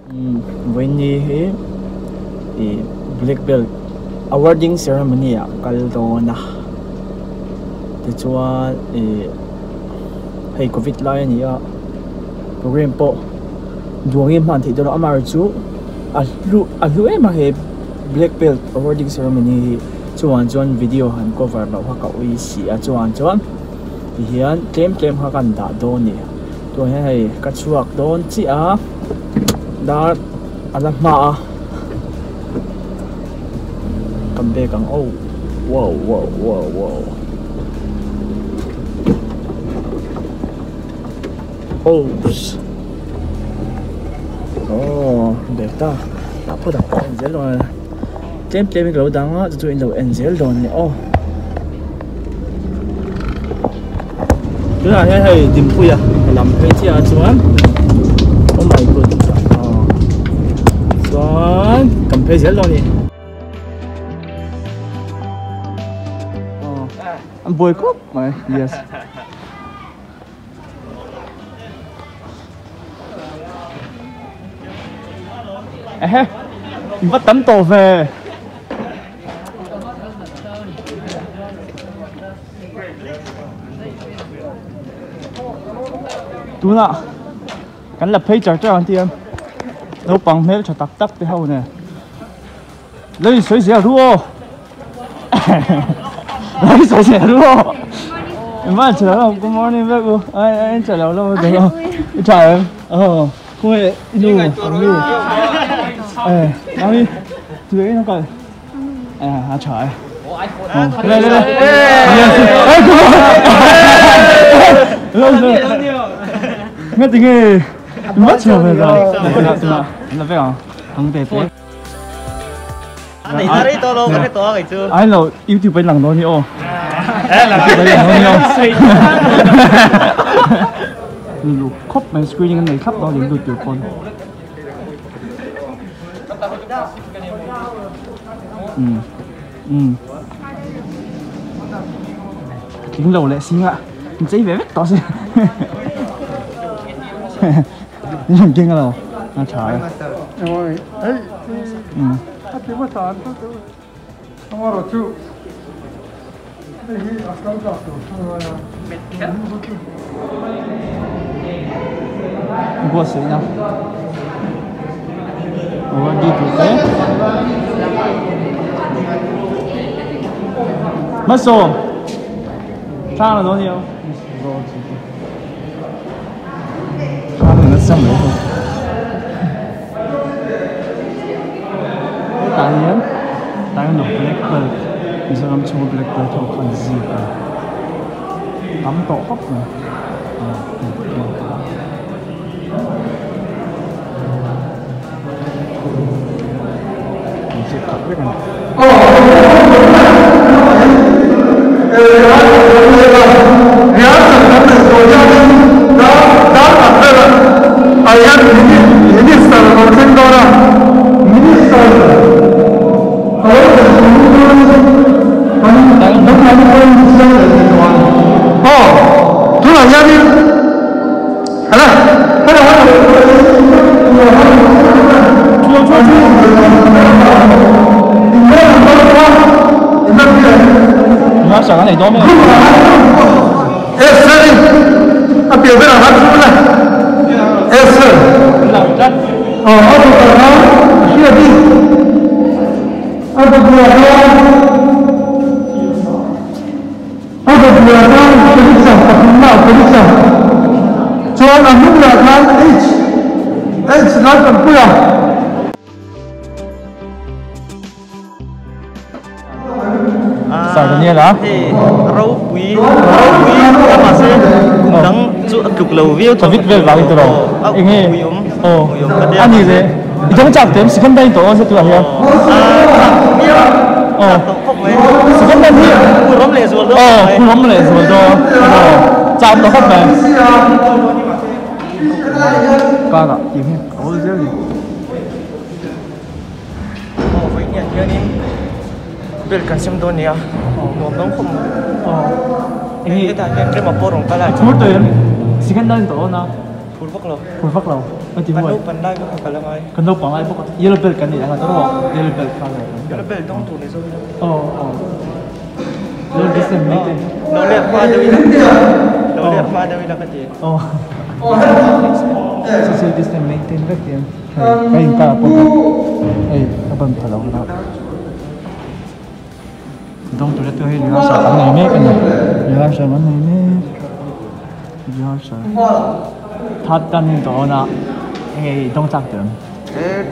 When he black belt awarding ceremony kaldona te chuan hei covid lai ania program po duangim han thei dona amar chu alu ema he black belt awarding ceremony chuan video han cover lo ha ka ui si a chuan hian tlem ha kan da do ni to hei ka chuak don chi a dar alamma kambe kang wow beta apa dah angel lo tlem lo dang a chu in lo angel don ni tu là hay tìm pui à làm cái chi à chuan oh my god chuan cầm phê dễ lo ni anh bồi cốc mày yes bắt tắm tổ về đúng ạ cắn lập page cho anh em đâu bằng mấy cho tắc cái hậu nè lấy sấy dẻ luôn lấy sấy dẻ luôn em bắt chờ đâu good morning bác cô anh chờ lâu lâu được không chào em không hề nu nói đi chú ấy nó coi trời đây nghe tiếng nghe mất chiều về rồi là phải không không thể thế anh là YouTube bên lằng đó nhỉ ô là cái đấy là nhau lục khóc mà screen này khắp đó những đôi tiểu con kính lầu lại xin ạ giấy vé to xin làm kinh rồi trời qua sữa nào đi từ thế mất số sang là bao nhiêu nó xong rồi tại nó black belt bây giờ làm cho black belt thôi còn gì cả tắm tổ hấp này mình sẽ tập biết này sợ cái này to mấy Esser à biểu bên là hát xuống này Esser áp dụng cả nó kia đi áp dụng cả nó cái gì sao tập nào cái gì sao cho là lúc là tháng H nói còn quy à sao tự nhiên đó rau quý các bạn sẽ đắng chỗ cực lầu view cho vít về vào cái đó anh nghe anh gì thế trong chạp thêm sự phân đây tổ sẽ tuổi hiểu sự phân đây thì cũng lắm lệ rồi đó chạp nó khóc này coi cả tìm hiểu có gì với nhận cái đi biết cần xem tôi nè một đống không cái ta cái mà bố rồng cái là chút tuổi sự phân đây tổ nào phun phát lầu ที่ ปัน ว่า ลูกปันได้ก็กันละไง กันต้องปังอะไรพวกเยลโล่เบลกันนี่นะครับต้องบอกเยลโล่เบลกันเลย เดี๋ยวเบลต้องถูกในโซ่ อ๋อเรื่องดิสเมนต์ เราเรียกมาเดวิลเราเรียกมาเดวิลกันจี อ๋อsocial distance maintain ก็เตรียมไปยิงกาปุ๊บเอ้ยก็เป็นพลังแล้วต้องตัวเให้เรือสารไหนไม่กันเนี่ยเรือสารมันไหนไม่เรือสารทัดกันตัวน่ะเอ้ต้องจักเดิม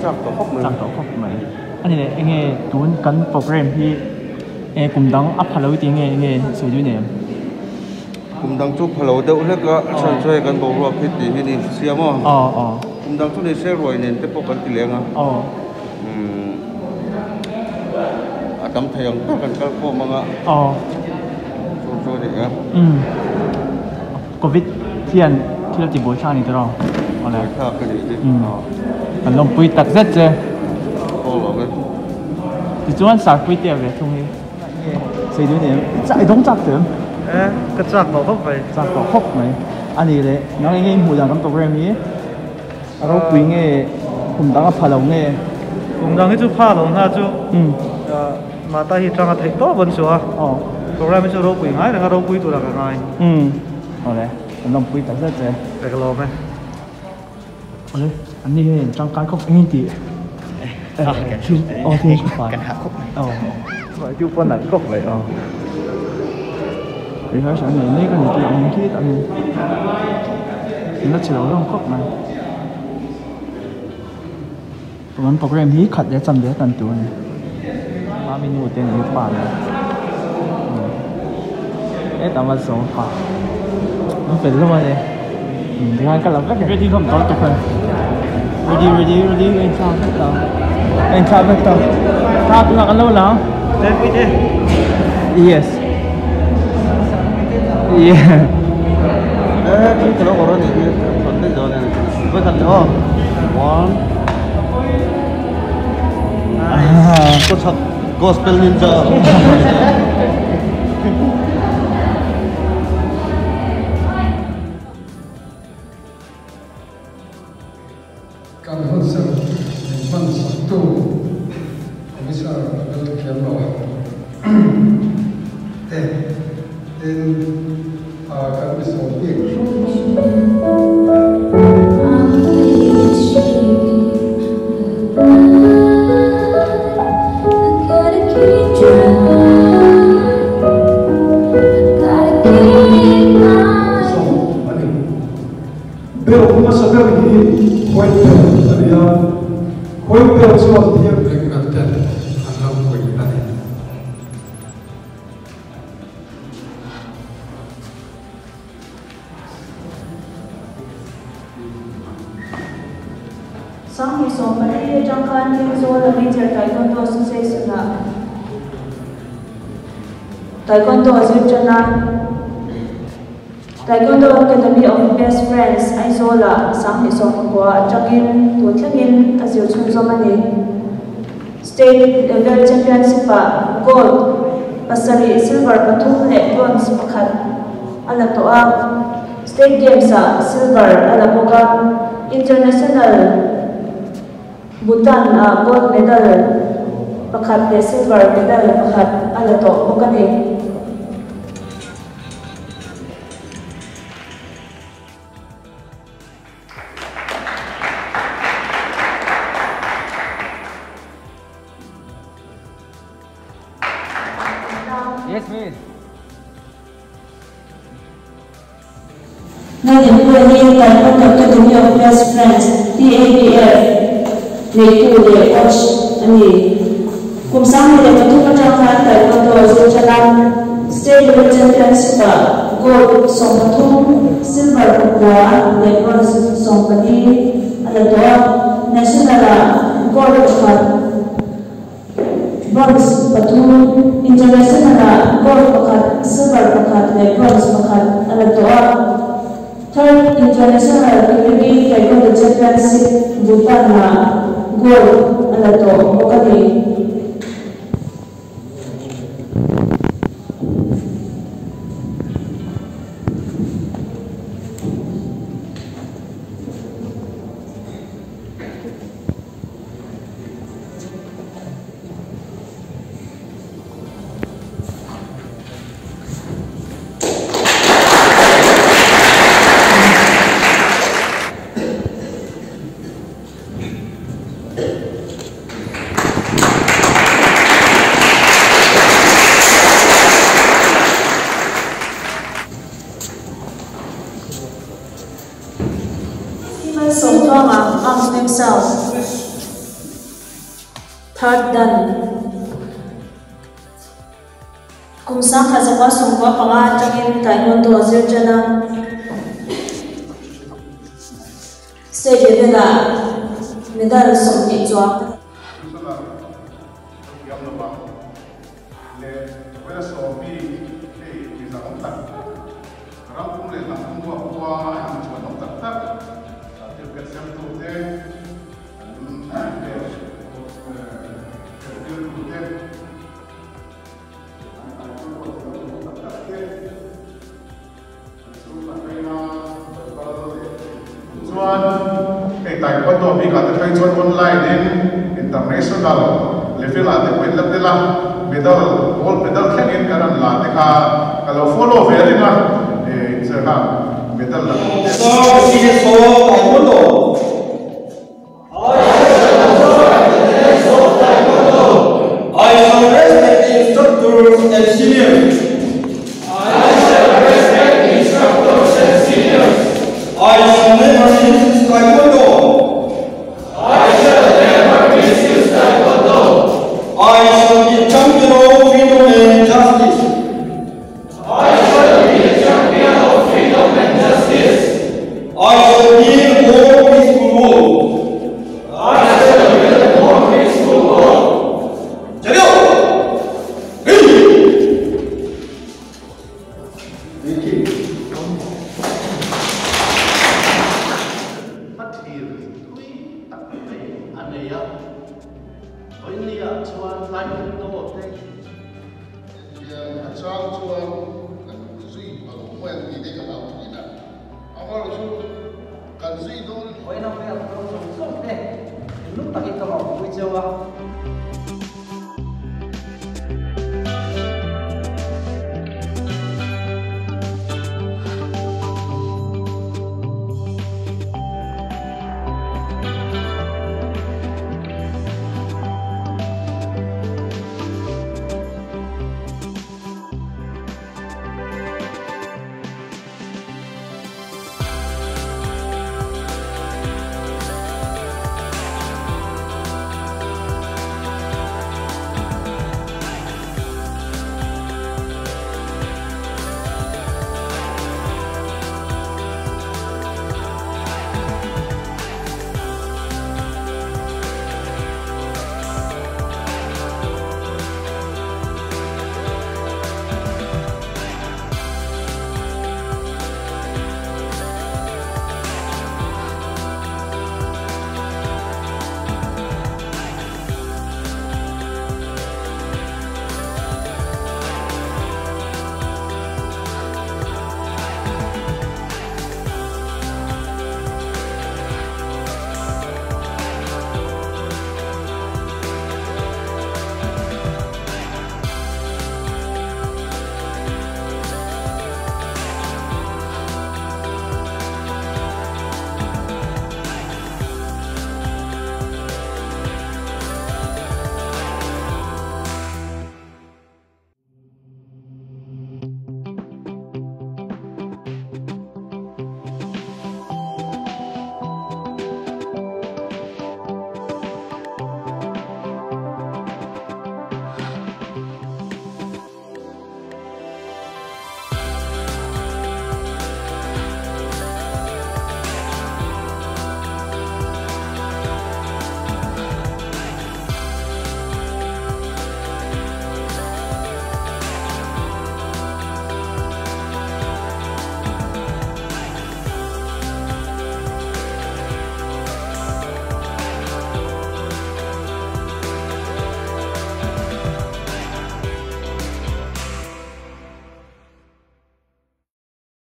จับตัวครบมือ จักตัวครบไหมอันนี้เนี่ยเอ้ตูนกันโปรแกรมที่กลุ่มดังอัพฮัลโหลที่เอ้สวยด้วยเนี่ยกลุ่มดังชุบพะโล้เด็กเล็กก็ช่วยกันบอกว่าพิธีที่นี่เสียมั้งกลุ่มดังชุบนี่เสียรวยเนี่ยจะปกันกี่เลี้ยงอ่ะอาตำไทยยังกันก็พวกมั้งอ่ะช่วยเด็กอ่ะโควิดที่เราติดโบชานี่ตลอดอะไรข้ากันดีมันลงปุยตักเสร็จเจ้โอ้โหเลยที่จวนสักปุยเดียวเลยตรงนี้สวยด้วยเนี่ยจะต้องจักเดิมกระจักบอกเข้าไปจักบอกครบไหมอันนี้เลยน้องเงี้ยหูดังกันโปรแกรมนี้เราคุยเงี้ยกลุ่มดังอัพฮัลโหลเงี้ยกลุ่มดังที่จุดพาลงนะจุมาตาฮิตรังอัฐิโตบนชัวโปรแกรมไม่ใช่เราคุยง่ายนะครับเราคุยตัวละกันง่ายเอาเลยผมลองคุยแต่เสร็จเจ้ไปกันรอไหมเอาเลยอันนี้เห็นจังการครบงี้ดีชุบโอเคกันหาครบไหวจุบปนหนักครบเลย你睇上嚟呢個年紀有唔記得呢？見得潮流都曲嘛？揾 program นี้ขัด嘢浸嘢一陣短，媽咪會定要辦嘅。等我手法，我肥咗嘛你？點解今日乜嘢啲都唔講讀佢？ready，你差不多，你差不多，差不多咁多啦。Yes。kalau orang ini santai jalan ini, betul tak? One, gospel ninja. Kalau saya memang satu, bisa berkembang. Dan kami semua Pero como saber que foi dia foi pessoa dia berkata Allah foi ada Sang hisong pati jangkan yung zola major taekwondo association na taekwondo azirjana Taekwondo Academy of Best Friends Aizola sang hisong kwa jagin tutlangin azil chunzomani State Level Championship Gold Pasari Silver Patum le Bronze pakhat alatoa State Games Silver alapoka International Bhutan Gold Medal pakhat le Silver Medal pakhat alato okani Yes, miss. Ngay đến buổi liên Taekwondo Academy of Best Friends TABF để cụ để coach anh cùng sang để phát thúc trang khán Taekwondo Azirjana State Level Championship Gold song phát thúc Silver Pukwa để bronze song phát đi anh đó National Gold Cup Bronze Patum International Gold Pakhat Silver Pakhat le Bronze Pakhat alatoa Third International Community Taekwondo Championship Bhutan Gold alato okani South. Third Dan. Kumsang khazapa sungpa panga changin taekwondo azirjana. Stage edela medal somni chwa. Taekwondo mi ka te chuan online in international level ate pen la te la medal gold medal khengin karan la te kha kalo follow verina e serha medal la so is so taekwondo I shall respect the instructors and seniors. I shall respect the instructors and seniors. I shall never misuse taekwondo. I shall never misuse taekwondo. I shall be champion of freedom and justice. I shall be a champion of freedom and justice. I shall build a more peaceful world. I shall build a more peaceful world. Lúc ta khi cầm ổng vui chơi